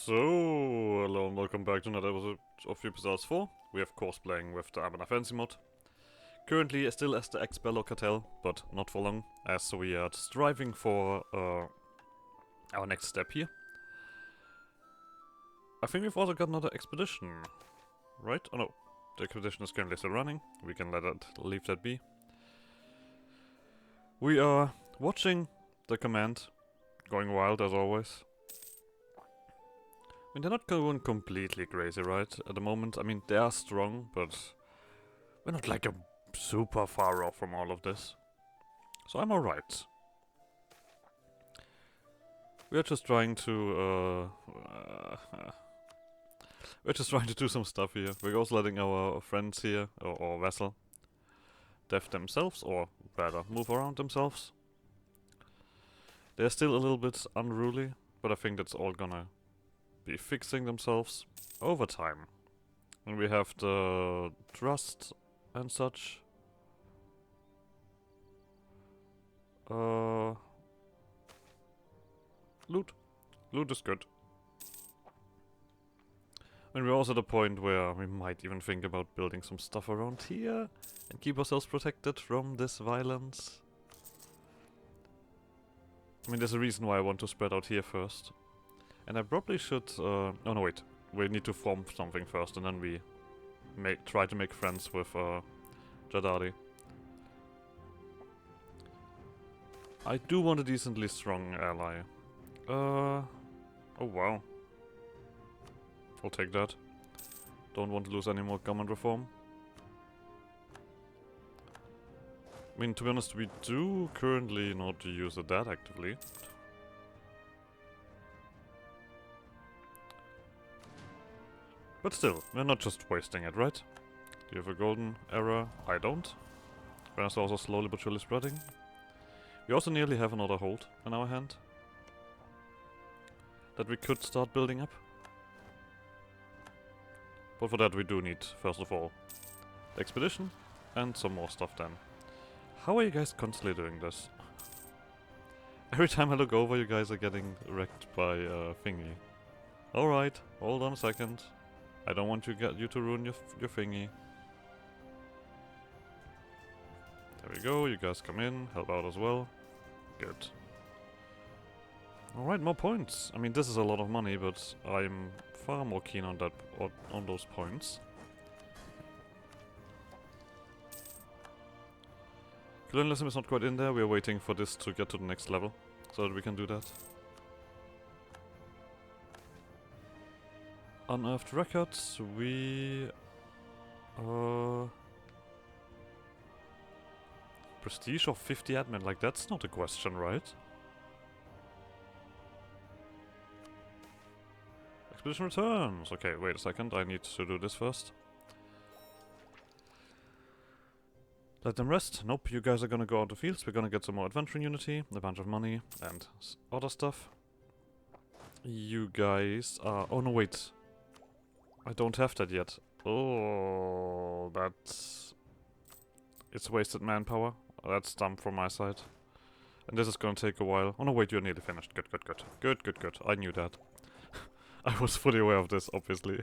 So, hello and welcome back to another episode of Ovdal-az-Ân. We are of course playing with the Anbennar fancy mod. Currently still as the ex-Bello cartel, but not for long, as we are striving for our next step here. I think we've also got another expedition, right? Oh no, the expedition is currently still running. We can leave that be. We are watching the command, going wild as always. I mean, they're not going completely crazy, right? At the moment, I mean, they are strong, but we're not like super far off from all of this. So I'm alright. We're just trying to, we're just trying to do some stuff here. We're also letting our friends here, or vessel, dev themselves, or rather, move around themselves. They're still a little bit unruly, but I think that's all gonna be fixing themselves over time. And we have the trust and such. Loot. Loot is good. And we're also at a point where we might even think about building some stuff around here and keep ourselves protected from this violence. I mean, there's a reason why I want to spread out here first. And I probably should, oh no wait, we need to form something first and then we try to make friends with Jadari. I do want a decently strong ally. Oh wow. I'll take that. Don't want to lose any more government reform. I mean, to be honest, we do currently not use it that actively. But still, we're not just wasting it, right? Do you have a golden era? I don't. Whereas also slowly but surely spreading. We also nearly have another hold in our hand that we could start building up. But for that we do need, first of all, the expedition and some more stuff then. How are you guys constantly doing this? Every time I look over, you guys are getting wrecked by thingy. Alright, hold on a second. I don't want you to ruin your thingy. There we go, you guys come in, help out as well. Good. Alright, more points. I mean, this is a lot of money, but I'm far more keen on that, on those points. Colonialism is not quite in there, we are waiting for this to get to the next level, so that we can do that. Unearthed records, we... Prestige of 50 admin, like that's not a question, right? Expedition returns! Okay, wait a second, I need to do this first. Let them rest. Nope, you guys are gonna go out the fields, we're gonna get some more adventuring unity, a bunch of money, and other stuff. You guys are... oh no, wait. I don't have that yet. Oh, that's... it's wasted manpower. That's dumb from my side. And this is gonna take a while. Oh no, wait, you're nearly finished. Good, good, good. Good, good, good. I knew that. I was fully aware of this, obviously.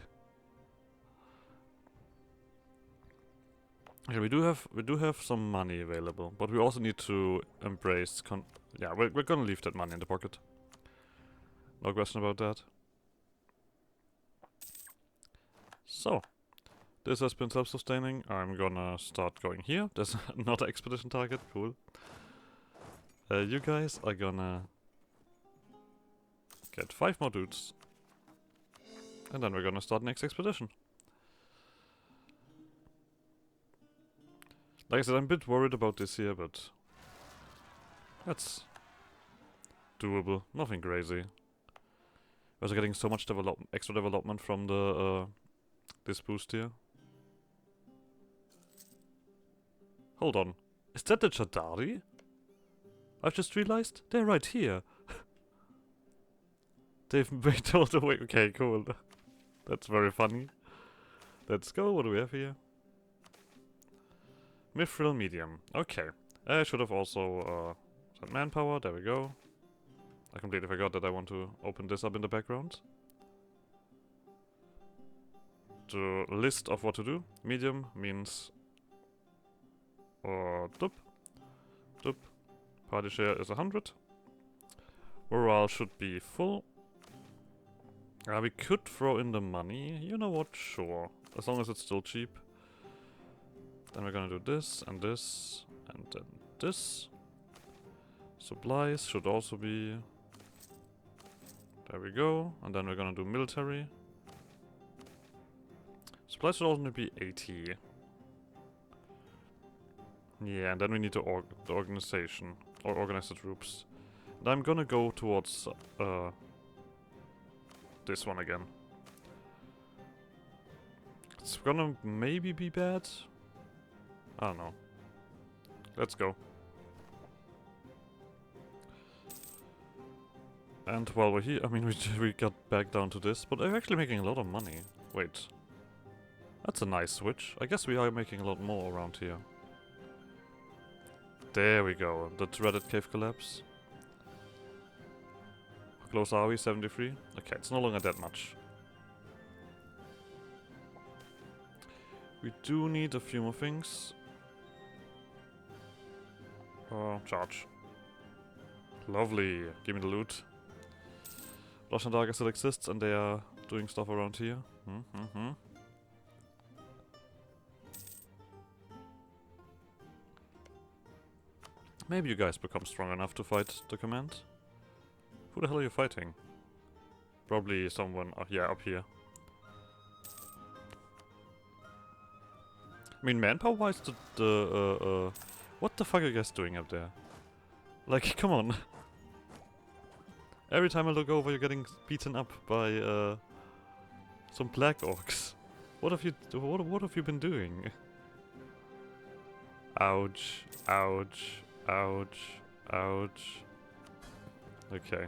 Okay, we do have some money available, but we also need to embrace yeah, we're gonna leave that money in the pocket. No question about that. So, this has been self-sustaining. I'm gonna start going here. There's another expedition target. Cool. You guys are gonna get 5 more dudes. And then we're gonna start next expedition. Like I said, I'm a bit worried about this here, but that's doable. Nothing crazy. We're also getting so much extra development from the this boost here. Hold on. Is that the Jadari? I've just realized they're right here. They've made all the way. Okay, cool. That's very funny. Let's go. What do we have here? Mithril medium. Okay. I should have also set manpower. There we go. I completely forgot that I want to open this up in the background. the list of what to do. Medium means dup. Dup. Party share is 100. Morale should be full. We could throw in the money. You know what? Sure. As long as it's still cheap. Then we're gonna do this, and this, and then this. Supplies should also be... There we go. And then we're gonna do military. Supplies should only be 80. Yeah, and then we need to the organization. Or organize the troops. And I'm gonna go towards this one again. It's gonna maybe be bad. I don't know. Let's go. And while we're here, I mean, we got back down to this, but I'm actually making a lot of money. Wait. That's a nice switch. I guess we are making a lot more around here. There we go. The dreaded cave collapse. How close are we? 73? Okay, it's no longer that much. We do need a few more things. Charge. Lovely. Give me the loot. Russian Darker still exists and they are doing stuff around here. Maybe you guys become strong enough to fight the command. Who the hell are you fighting? Probably someone, yeah, up here. I mean, manpower-wise, what the fuck are you guys doing up there? Like, come on. Every time I look over, you're getting beaten up by some black orcs. What have you been doing? Ouch! Ouch! Ouch! Ouch! Okay.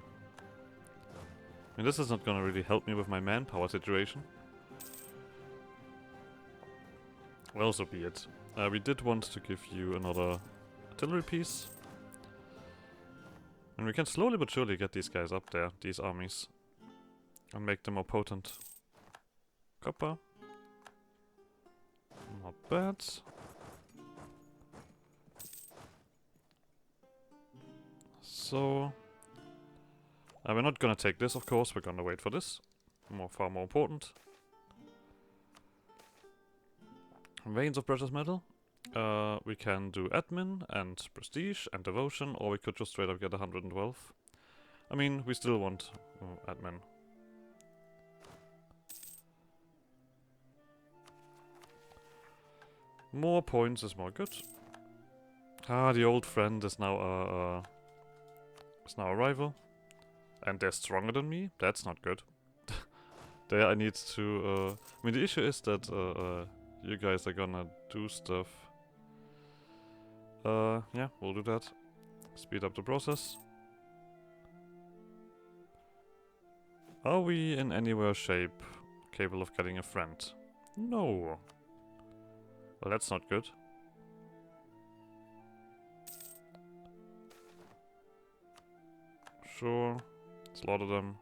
I mean, this is not gonna really help me with my manpower situation. Well, so be it. We did want to give you another artillery piece. And we can slowly but surely get these guys up there, these armies. And make them more potent. Copper. Not bad. So... we're not gonna take this, of course, we're gonna wait for this. Far more important. Veins of precious metal. We can do admin and prestige and devotion, or we could just straight up get 112. I mean, we still want admin. More points is more good. Ah, the old friend is now a rival. And they're stronger than me? That's not good. There I need to... I mean, the issue is that you guys are gonna do stuff. Yeah, we'll do that. Speed up the process. Are we in anywhere shape capable of getting a friend? No. Well, that's not good. Sure. Slaughter them.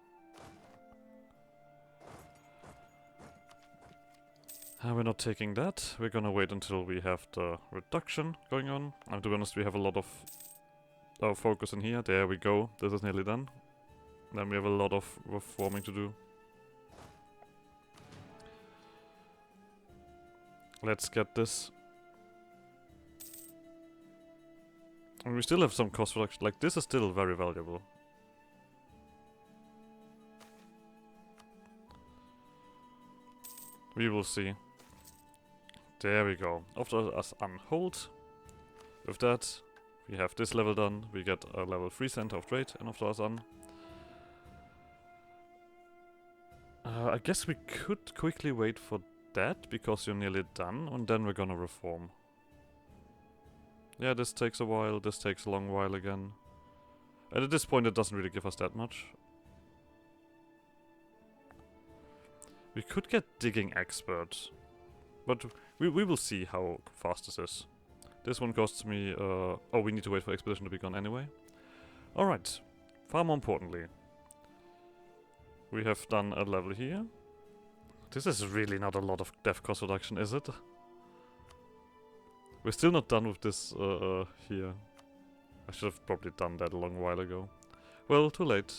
We're not taking that. We're gonna wait until we have the reduction going on. And to be honest, we have a lot of our focus in here. There we go. This is nearly done. Then we have a lot of reforming to do. Let's get this. And we still have some cost reduction. Like, this is still very valuable. We will see. There we go. Ovdal-az-Ân hold. With that, we have this level done. We get a level 3 center of trade in Ovdal-az-Ân. I guess we could quickly wait for that, because you're nearly done, and then we're gonna reform. Yeah, this takes a while, this takes a long while again. And at this point it doesn't really give us that much. We could get digging expert, but we will see how fast this is. This one costs me, oh, we need to wait for expedition to be gone anyway. Alright, far more importantly. We have done a level here. This is really not a lot of dev cost reduction, is it? We're still not done with this here. I should have probably done that a long while ago. Well, too late.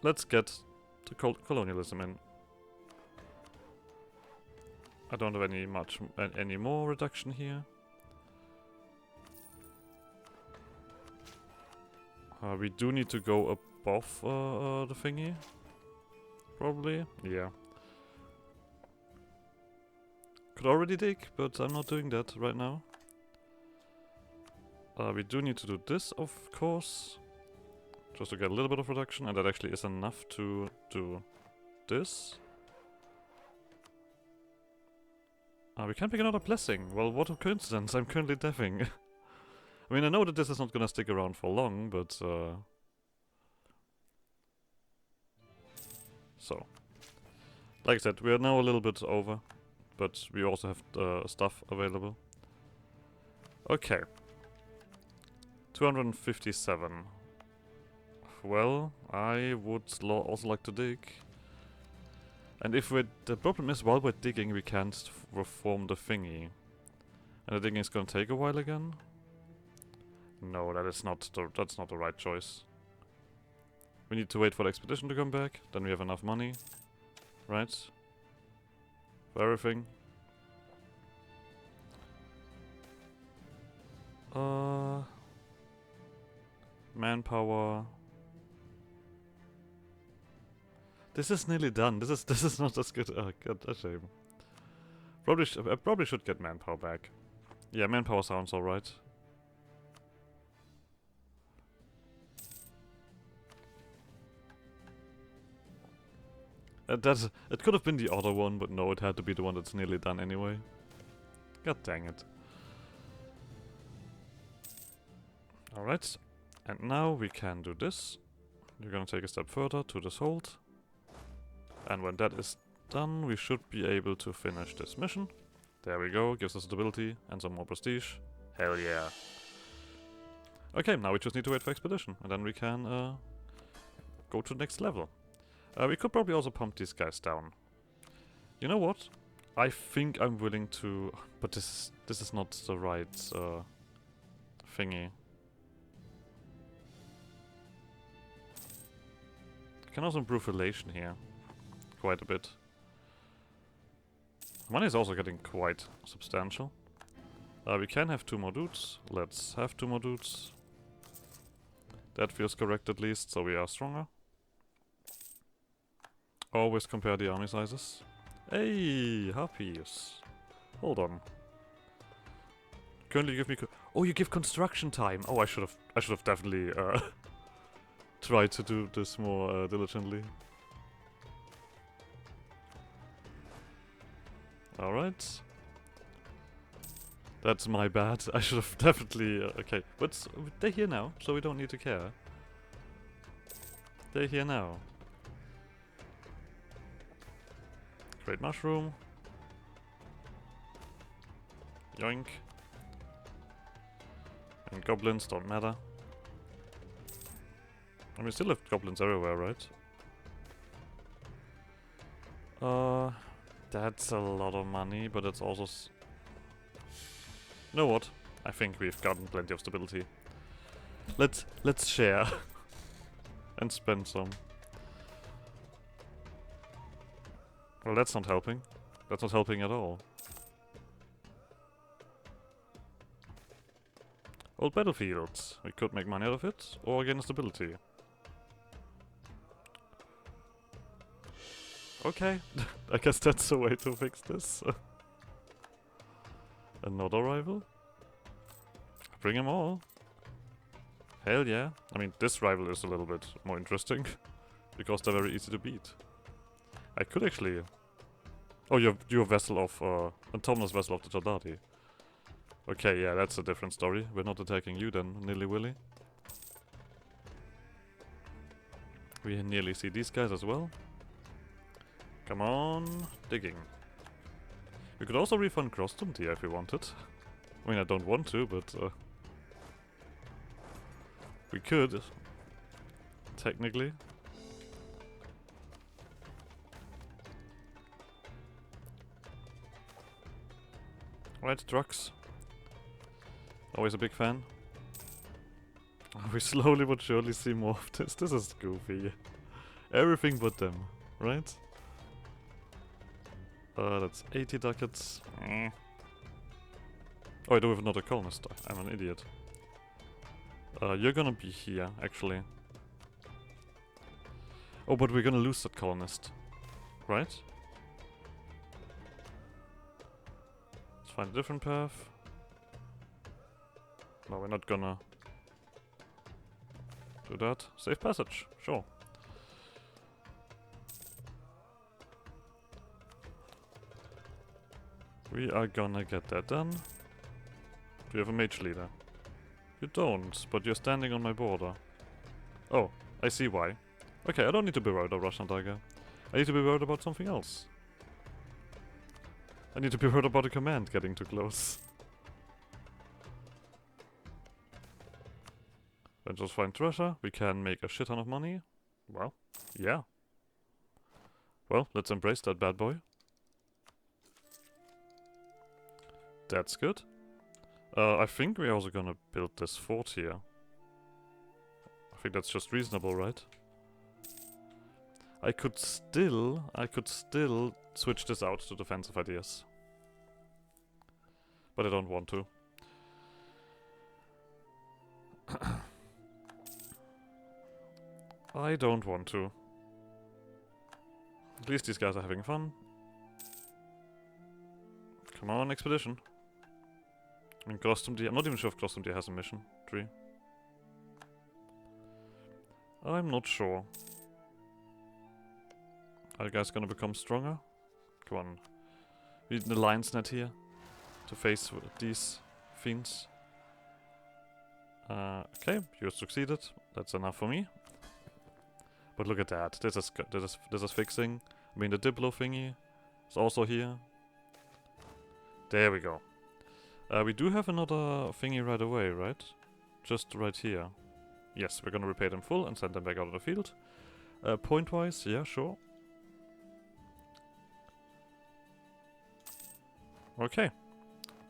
Let's get the colonialism in. I don't have any more reduction here. We do need to go above the thingy. Probably, yeah. Could already dig, but I'm not doing that right now. We do need to do this, of course. Just to get a little bit of reduction, and that actually is enough to do this. We can pick another blessing. Well, what a coincidence, I'm currently deving. I mean, I know that this is not gonna stick around for long, but so. Like I said, we are now a little bit over, but we also have stuff available. Okay. 257. Well, I would also like to dig. And if the problem is, while we're digging, we can't reform the thingy. And the digging is gonna take a while again? No, that's not the right choice. We need to wait for the expedition to come back, then we have enough money. Right? For everything. Manpower. This is nearly done. This is not as good. Oh god, a shame. I probably should get manpower back. Yeah, manpower sounds alright. It could have been the other one, but no, it had to be the one that's nearly done anyway. God dang it. Alright, and now we can do this. We're gonna take a step further to this hold. And when that is done, we should be able to finish this mission. There we go, gives us stability and some more prestige. Hell yeah. Okay, now we just need to wait for expedition, and then we can go to the next level. We could probably also pump these guys down. You know what? I think I'm willing to... But this is not the right thingy. I can also improve relation here. Quite a bit. Money is also getting quite substantial. We can have 2 more dudes. Let's have 2 more dudes. That feels correct at least, so we are stronger. Always compare the army sizes. Hey, harpies. Hold on. Currently you give me oh, you give construction time. Oh, I should have definitely tried to do this more diligently. Alright. That's my bad. I should have definitely... okay, but they're here now, so we don't need to care. They're here now. Great mushroom. Yoink. And goblins don't matter. And we still have goblins everywhere, right? That's a lot of money, but it's also... You know what? I think we've gotten plenty of stability. Let's share. And spend some. Well, that's not helping. That's not helping at all. Old battlefields. We could make money out of it, or gain stability. Okay, I guess that's the way to fix this. Another rival? Bring them all. Hell yeah. I mean, this rival is a little bit more interesting. Because they're very easy to beat. I could actually... Oh, you're a vessel of... Antomna's vessel of the Jardati. Okay, yeah, that's a different story. We're not attacking you then, nilly-willy. We nearly see these guys as well. Come on, digging. We could also refund Grostumti if we wanted. I mean, I don't want to, but... we could. Technically. Right, drugs. Always a big fan. We slowly but surely see more of this. This is goofy. Everything but them, right? That's 80 ducats. Oh, I do have another colonist. I'm an idiot. You're gonna be here, actually. Oh, but we're gonna lose that colonist. Right? Let's find a different path. No, we're not gonna do that. Safe passage, sure. We are gonna get that done. Do you have a mage leader? You don't, but you're standing on my border. Oh, I see why. Okay, I don't need to be worried about Russian Tiger. I need to be worried about something else. I need to be worried about a command getting too close. Then just find treasure. We can make a shit ton of money. Well, yeah. Well, let's embrace that bad boy. That's good. I think we're also gonna build this fort here. I think that's just reasonable, right? I could still switch this out to defensive ideas. But I don't want to. I don't want to. At least these guys are having fun. Come on, expedition. I mean, I'm not even sure if Grostum has a mission tree. I'm not sure. Are you guys gonna become stronger? Come on. We need an alliance net here to face these fiends. Okay, you succeeded. That's enough for me. But look at that. This is good. This is fixing. I mean, the Diplo thingy is also here. There we go. We do have another thingy right away, right? Just right here. Yes, we're gonna repay them full and send them back out of the field. Point-wise, yeah, sure. Okay.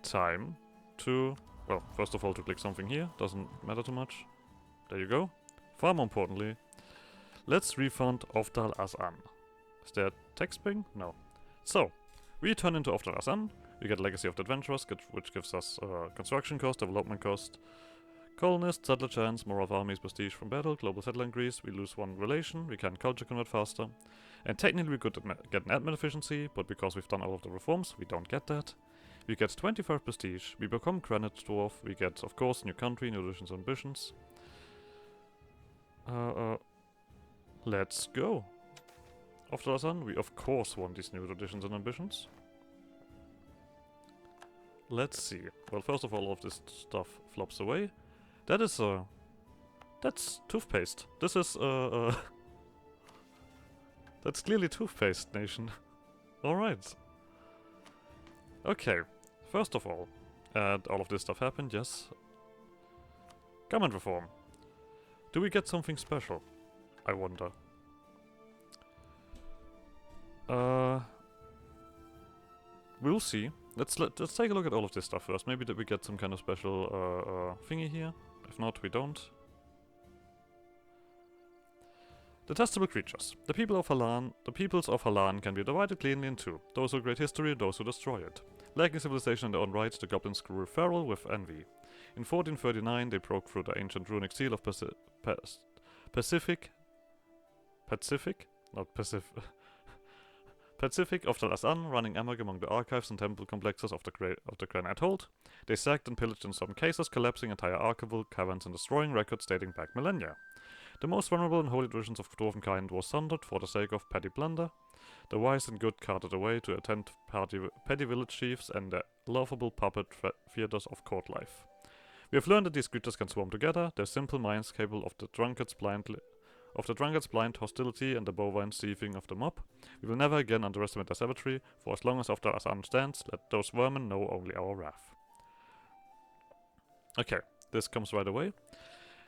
Time to... Well, first of all, to click something here. Doesn't matter too much. There you go. Far more importantly, let's refund Ovdal-az-Ân. Is there text ping? No. So, we turn into Ovdal-az-Ân. We get Legacy of the Adventurers, which gives us construction cost, development cost, colonist, settler chance, moral of armies, prestige from battle, global settler increase. We lose one relation. We can culture convert faster. And technically we could get an admin efficiency, but because we've done all of the reforms, we don't get that. We get 25 prestige. We become Granite Dwarf. We get, of course, new country, new additions and ambitions. Let's go. Ovdal-az-Ân, we of course want these new additions and ambitions. Let's see. Well, first of all of this stuff flops away. That is, that's toothpaste. This is, that's clearly toothpaste, nation. Alright. Okay. First of all of this stuff happened, yes. Government reform. Do we get something special? I wonder. We'll see. Let's take a look at all of this stuff first. Maybe that we get some kind of special thingy here. If not, we don't. Detestable creatures. The peoples of Halan can be divided cleanly in two. Those who create history, those who destroy it. Lacking civilization in their own right, the goblins grew feral with envy. In 1439, they broke through the ancient runic seal of Pacific Ovdal-az-Ân, running amok among the archives and temple complexes of the Granite Hold. They sacked and pillaged in some cases, collapsing entire archival caverns and destroying records dating back millennia. The most vulnerable and holy traditions of dwarven kind were sundered for the sake of petty plunder. The wise and good carted away to attend petty village chiefs and the laughable puppet theaters of court life. We have learned that these creatures can swarm together, their simple minds capable of the drunkard's blind hostility and the bovine seething of the mob. We will never again underestimate their savagery, for as long as Ovdal-az-Ân stands, let those vermin know only our wrath. Okay, this comes right away.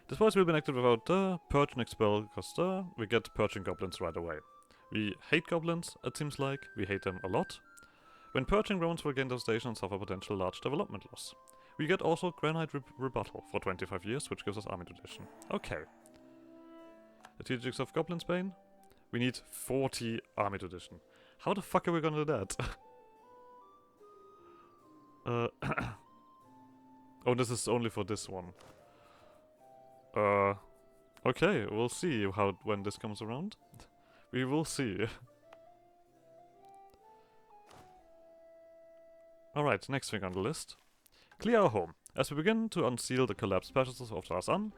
Despite will be enacted without the purge and expel cost, we get purging goblins right away. We hate goblins, it seems like. We hate them a lot. When purging, Romans will gain devastation and suffer potential large development loss. We get also Granite rebuttal for 25 years, which gives us army tradition. Okay. Strategics of Goblin Spain. We need 40 army tradition. How the fuck are we gonna do that? Oh, this is only for this one. Okay, we'll see when this comes around. We will see. Alright, next thing on the list. Clear our home. As we begin to unseal the collapsed patches of Ovdal-az-Ân,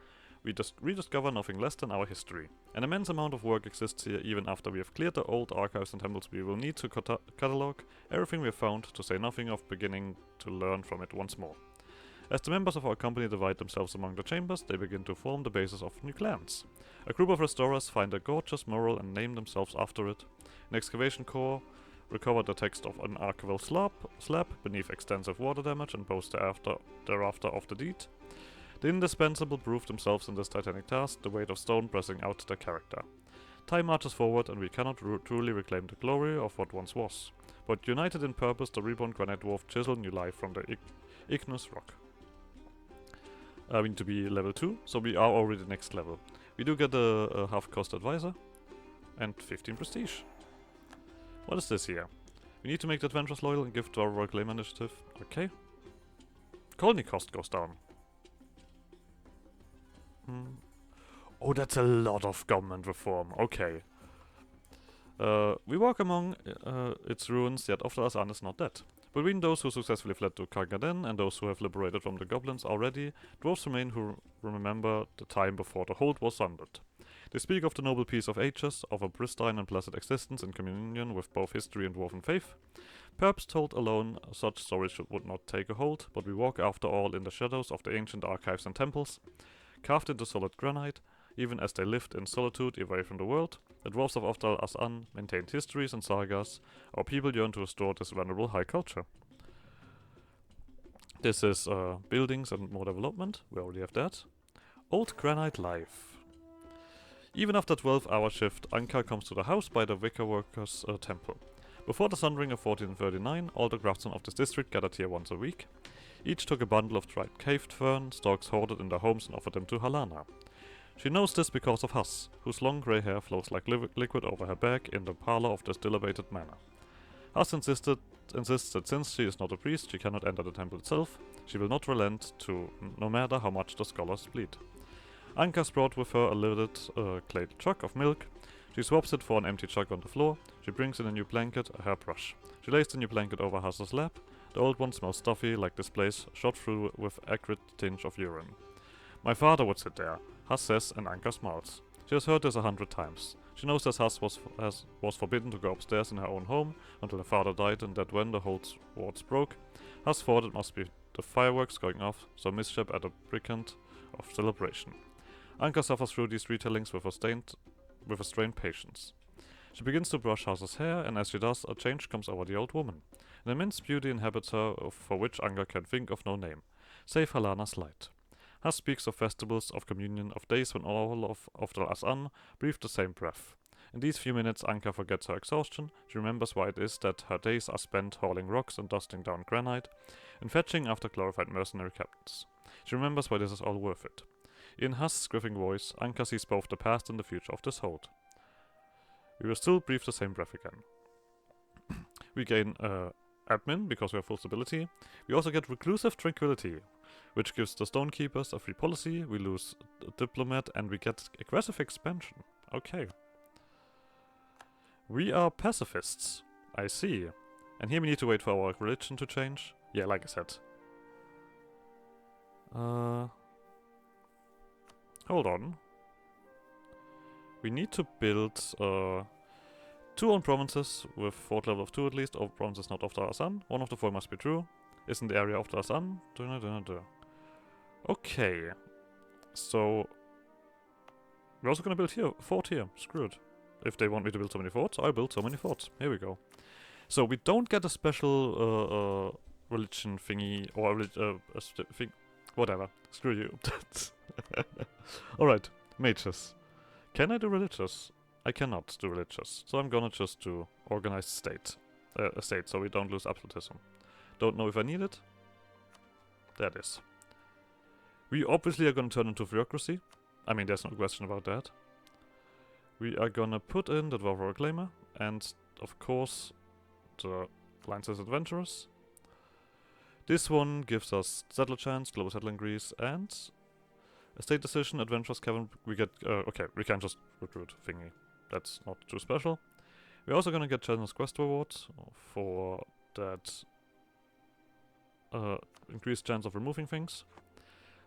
we rediscover nothing less than our history. An immense amount of work exists here even after we have cleared the old archives and temples. We will need to catalog everything we have found, to say nothing of beginning to learn from it once more. As the members of our company divide themselves among the chambers, they begin to form the basis of new clans. A group of restorers find a gorgeous mural and name themselves after it. An excavation corps recover the text of an archival slab beneath extensive water damage and boast thereafter of the deed. The indispensable prove themselves in this titanic task, the weight of stone pressing out their character. Time marches forward and we cannot truly reclaim the glory of what once was. But united in purpose, the reborn Granite Dwarf chisel new life from the igneous rock. We need to be level 2, so we are already next level. We do get a half-cost advisor and 15 prestige. What is this here? We need to make the adventurers loyal and give to our reclaim initiative. Okay. Colony cost goes down. Oh, that's a lot of government reform. Okay. We walk among its ruins, yet Ovdal-az-Ân is not dead. Between those who successfully fled to Kargaden and those who have liberated from the goblins already, dwarves remain who remember the time before the hold was sundered. They speak of the noble peace of ages, of a pristine and blessed existence in communion with both history and dwarven faith. Perhaps told alone, such stories would not take a hold, but we walk after all in the shadows of the ancient archives and temples, carved into solid granite. Even as they lived in solitude away from the world, the dwarves of Ovdal-az-Ân maintained histories and sagas. Our people yearn to restore this venerable high culture. This is buildings and more development. We already have that. Old Granite life. Even after 12-hour shift, Anka comes to the house by the Wicker Workers' temple. Before the sundering of 1439, all the craftsmen of this district gathered here once a week. Each took a bundle of dried caved fern stalks hoarded in their homes and offered them to Halana. She knows this because of Huss, whose long grey hair flows like liquid over her back in the parlor of this dilapidated manor. Huss insists that since she is not a priest, she cannot enter the temple itself. She will not relent no matter how much the scholars bleed. Anka's brought with her a lidded clay jug of milk. She swaps it for an empty jug on the floor. She brings in a new blanket, a hairbrush. She lays the new blanket over Huss's lap. The old one smells stuffy, like this place, shot through with acrid tinge of urine. My father would sit there, Huss says, and Anka smiles. She has heard this 100 times. She knows that Huss was forbidden to go upstairs in her own home until her father died, and that when the whole wards broke, Huss thought it must be the fireworks going off, so mischief at a brigand of celebration. Anka suffers through these retellings with a strained patience. She begins to brush Huss's hair, and as she does, a change comes over the old woman. An immense beauty inhabits her, for which Anka can think of no name, save Halana's light. Huss speaks of festivals, of communion, of days when all of Ovdal-az-Ân breathe the same breath. In these few minutes, Anka forgets her exhaustion. She remembers why it is that her days are spent hauling rocks and dusting down granite, and fetching after glorified mercenary captains. She remembers why this is all worth it. In Huss' gripping voice, Anka sees both the past and the future of this hold. We will still breathe the same breath again. We gain admin, because we have full stability. We also get reclusive tranquility, which gives the Stonekeepers a free policy. We lose a diplomat, and we get aggressive expansion. Okay. We are pacifists. I see. And here we need to wait for our religion to change. Yeah, like I said. Hold on. We need to build 2 own provinces with fort level of 2 at least, or provinces not of Ovdal-az-Ân. One of the 4 must be true. Isn't the area of Ovdal-az-Ân? Okay. So we're also gonna build here, fort here. Screw it. If they want me to build so many forts, I'll build so many forts. Here we go. So we don't get a special religion thingy, or a thing. Whatever. Screw you. Alright. Mages. Can I do religious? I cannot do religious. So I'm gonna just do organized state. estate, so we don't lose absolutism. Don't know if I need it. There it is. We obviously are gonna turn into bureaucracy. I mean, there's no question about that. We are gonna put in the Dwarf Reclaimer, and of course, the Alliance's Adventurers. This one gives us settler chance, global settler increase, and a state decision, Adventurers Cavern. We get, okay, we can just recruit thingy. That's not too special. We're also gonna get Channel's Quest Reward for that increased chance of removing things.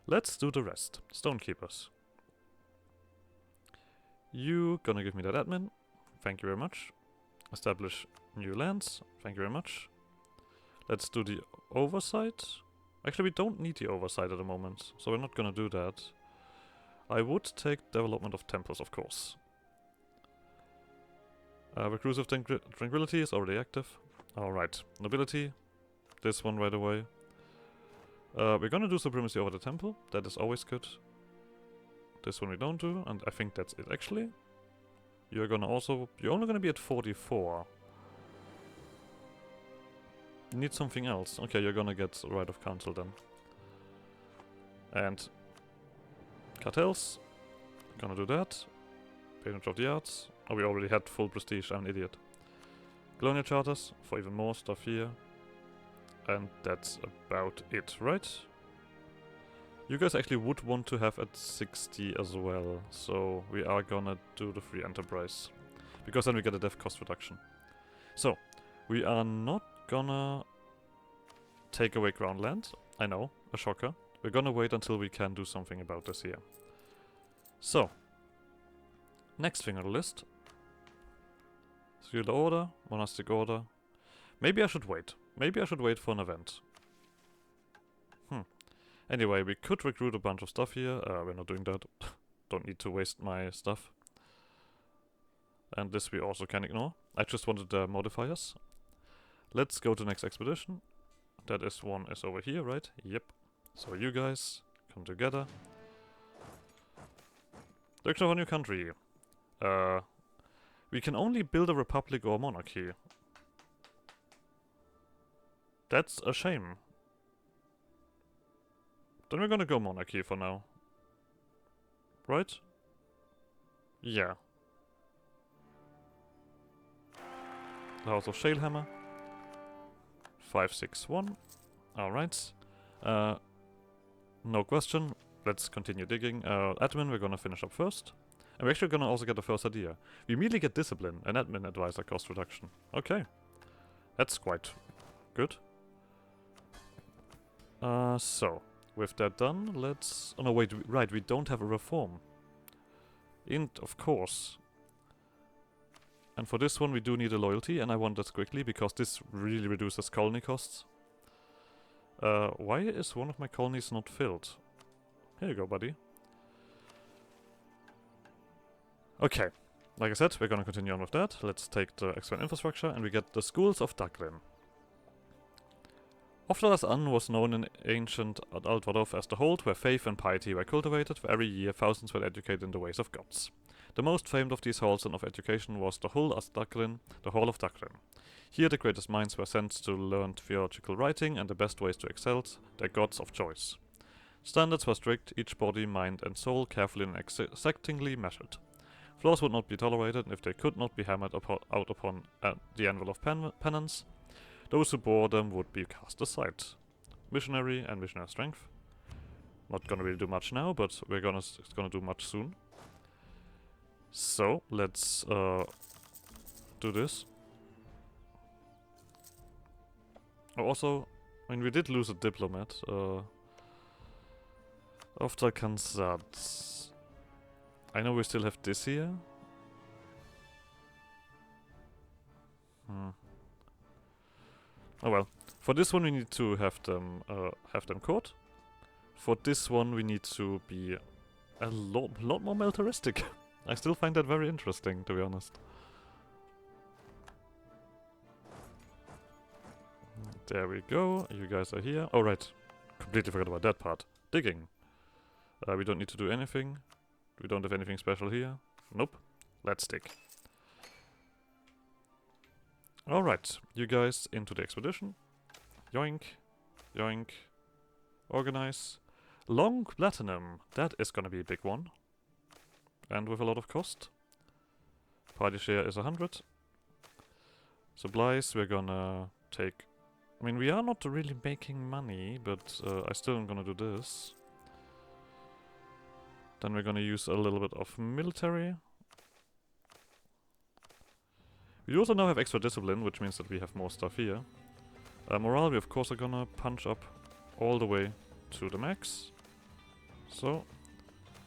Let's do the rest. Stonekeepers. You gonna give me that admin. Thank you very much. Establish new lands. Thank you very much. Let's do the oversight. Actually, we don't need the oversight at the moment, so we're not gonna do that. I would take development of temples, of course. Reclusive Tranquility is already active. Alright, nobility. This one right away. We're gonna do supremacy over the temple. That is always good. This one we don't do, and I think that's it actually. You're gonna also... You're only gonna be at 44. You need something else. Okay, you're gonna get right of council then. And... Cartels. Gonna do that. Patronage of the Arts. Oh, we already had full prestige, I'm an idiot. Colonial charters, for even more stuff here. And that's about it, right? You guys actually would want to have at 60 as well, so we are gonna do the free enterprise. Because then we get a dev cost reduction. So, we are not gonna take away ground land. I know, a shocker. We're gonna wait until we can do something about this here. So, next thing on the list. Skilled Order, Monastic Order. Maybe I should wait. Maybe I should wait for an event. Anyway, we could recruit a bunch of stuff here. We're not doing that. Don't need to waste my stuff. And this we also can ignore. I just wanted the modifiers. Let's go to the next expedition. That is one is over here, right? Yep. So you guys come together. Direction of a new country. We can only build a republic or monarchy. That's a shame. Then we're gonna go monarchy for now. Right? Yeah. The House of Shalehammer. 561. Alright. No question. Let's continue digging. Admin we're gonna finish up first. And we're actually gonna also get the first idea. We immediately get discipline and admin advisor cost reduction. Okay. That's quite good. So, with that done, let's... Oh no, wait, right, we don't have a reform. Of course. And for this one we do need a loyalty, and I want this quickly, because this really reduces colony costs. Why is one of my colonies not filled? Here you go, buddy. Okay, like I said, we're gonna continue on with that. Let's take the expand infrastructure, and we get the schools of Dublin. Ovdal-az-Ân was known in ancient Dwarf as the hold where faith and piety were cultivated, where every year thousands were educated in the ways of gods. The most famed of these halls and of education was the Ovdal-az-Ân, the Hall of Dublin. Here the greatest minds were sent to learn theological writing and the best ways to excel their gods of choice. Standards were strict, each body, mind and soul carefully and exactingly measured. Flaws would not be tolerated, and if they could not be hammered out upon the anvil of penance, those who bore them would be cast aside. Missionary and missionary strength. Not gonna really do much now, but it's gonna do much soon. So, let's do this. Oh, also, I mean, we did lose a diplomat. Ovdal-az-Ân. I know we still have this here. Oh well. For this one we need to have them caught. For this one we need to be a lot more militaristic. I still find that very interesting, to be honest. There we go. You guys are here. Oh right. Completely forgot about that part. Digging. We don't need to do anything. We don't have anything special here. Nope. Let's dig. Alright, you guys into the expedition. Yoink, yoink. Organize. Long platinum. That is gonna be a big one. And with a lot of cost. Party share is 100. Supplies, we're gonna take... I mean, we are not really making money, but I still am gonna do this. Then we're gonna use a little bit of military. We also now have extra discipline, which means that we have more stuff here. Morale, we of course are gonna punch up all the way to the max. So,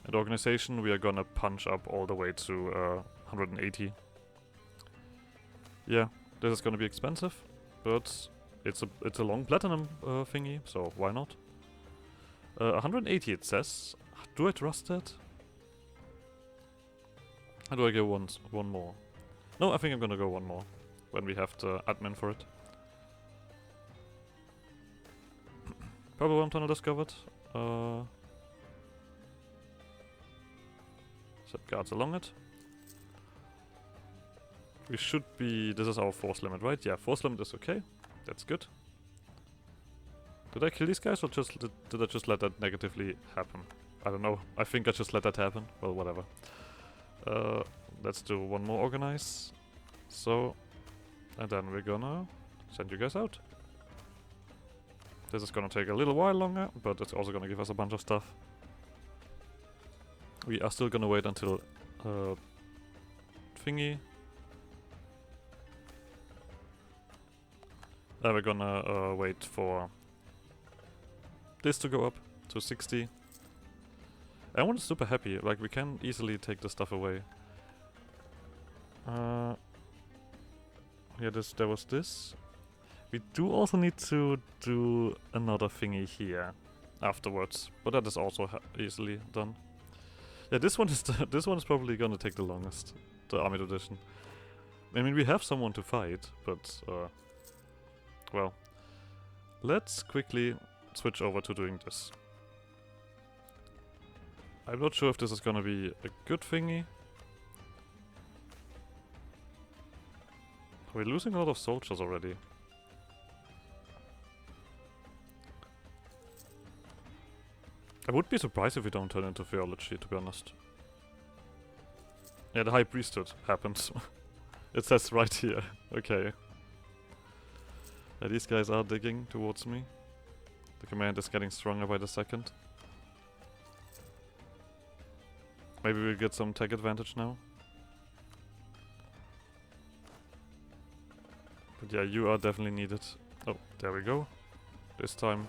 and organization, we are gonna punch up all the way to 180. Yeah, this is gonna be expensive, but it's a long platinum thingy, so why not? 180 it says. Do I trust that? How do I go one more? No, I think I'm gonna go one more when we have the admin for it. Purple worm tunnel discovered. Set guards along it. We should be... This is our force limit, right? Yeah, force limit is okay. That's good. Did I kill these guys or just did I just let that negatively happen? I don't know. I think I just let that happen. Well, whatever. Let's do one more organize. So, and then we're gonna send you guys out. This is gonna take a little while longer, but it's also gonna give us a bunch of stuff. We are still gonna wait until thingy. We're gonna wait for this to go up to 60. Everyone's super happy, like we can easily take the stuff away. Yeah, there was this. We do also need to do another thingy here afterwards, but that is also easily done. Yeah, this one is this one is probably gonna take the longest, the army tradition. I mean, we have someone to fight, but well, let's quickly switch over to doing this. I'm not sure if this is gonna be a good thingy. We're losing a lot of soldiers already. I would be surprised if we don't turn into theology, to be honest. Yeah, the high priesthood happens. It says right here. Okay. Yeah, these guys are digging towards me. The command is getting stronger by the second. Maybe we'll get some tech advantage now. But yeah, you are definitely needed. Oh, there we go. This time.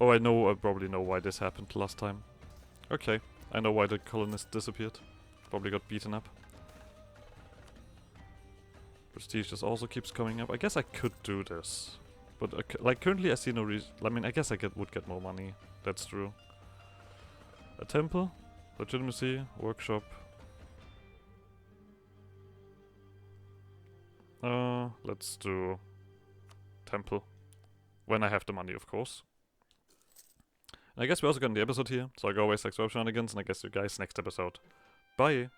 Oh, I probably know why this happened last time. Okay, I know why the colonist disappeared. Probably got beaten up. Prestige just also keeps coming up. I guess I could do this. But like currently I see no reason. I mean, I guess I would get more money. That's true. A temple. Legitimacy. Workshop. Let's do temple. When I have the money, of course. And I guess we're also gonna end the episode here. So I go away, sex web shenanigans, and I guess you guys next episode. Bye!